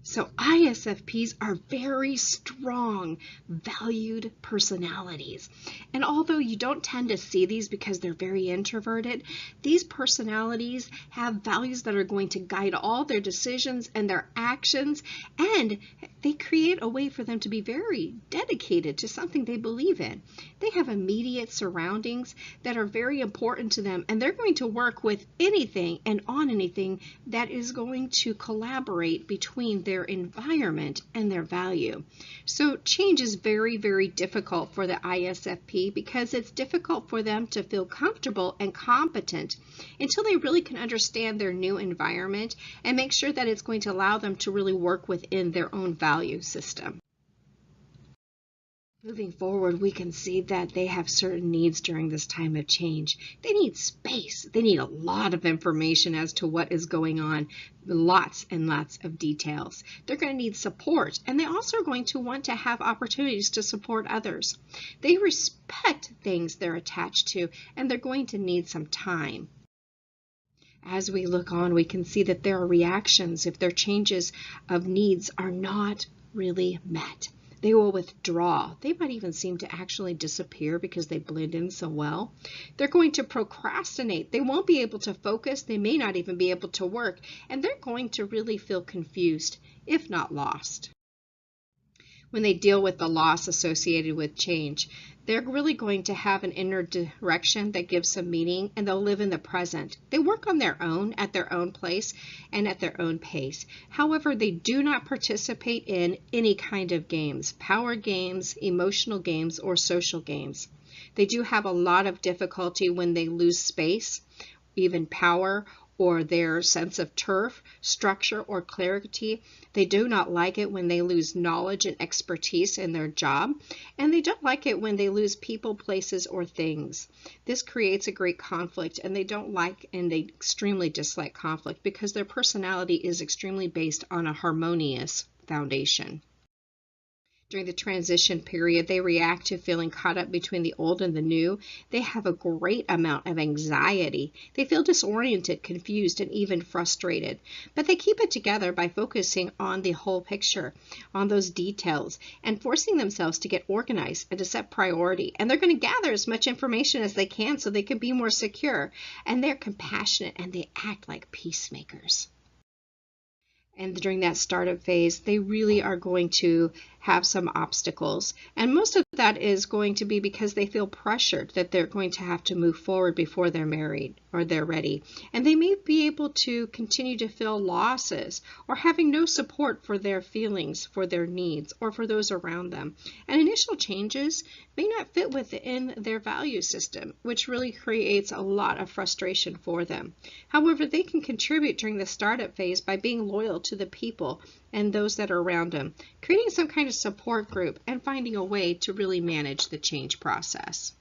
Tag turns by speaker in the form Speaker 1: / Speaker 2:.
Speaker 1: So ISFPs are very strong, valued personalities. And although you don't tend to see these because they're very introverted, these personalities have values that are going to guide all their decisions and their actions, and they create a way for them to be very dedicated to something they believe in. They have immediate surroundings that are very important to them, and they're going to work with anything and on anything that is going to collaborate between their environment and their value. So change is very, very difficult for the ISFP because it's difficult for them to feel comfortable and competent until they really can understand their new environment and make sure that it's going to allow them to really work within their own value system. Moving forward, we can see that they have certain needs during this time of change. They need space. They need a lot of information as to what is going on, lots and lots of details. They're going to need support, and they also are going to want to have opportunities to support others. They respect things they're attached to, and they're going to need some time. As we look on, we can see that there are reactions if their changes of needs are not really met. They will withdraw. They might even seem to actually disappear because they blend in so well. They're going to procrastinate. They won't be able to focus. They may not even be able to work. And they're going to really feel confused, if not lost. When they deal with the loss associated with change, they're really going to have an inner direction that gives some meaning, and they'll live in the present. They work on their own, at their own place, and at their own pace. However, they do not participate in any kind of games, power games, emotional games, or social games. They do have a lot of difficulty when they lose space, even power, or their sense of turf, structure, or clarity. They do not like it when they lose knowledge and expertise in their job, and they don't like it when they lose people, places, or things. This creates a great conflict, and they don't like and they extremely dislike conflict because their personality is extremely based on a harmonious foundation. During the transition period, they react to feeling caught up between the old and the new. They have a great amount of anxiety. They feel disoriented, confused, and even frustrated. But they keep it together by focusing on the whole picture, on those details, and forcing themselves to get organized and to set priority. And they're going to gather as much information as they can so they can be more secure. And they're compassionate, and they act like peacemakers. And during that startup phase, they really are going to have some obstacles. And most of that is going to be because they feel pressured that they're going to have to move forward before they're married or they're ready. And they may be able to continue to feel losses or having no support for their feelings, for their needs, or for those around them. And initial changes may not fit within their value system, which really creates a lot of frustration for them. However, they can contribute during the startup phase by being loyal to the people and those that are around them, creating some kind of support group and finding a way to really manage the change process.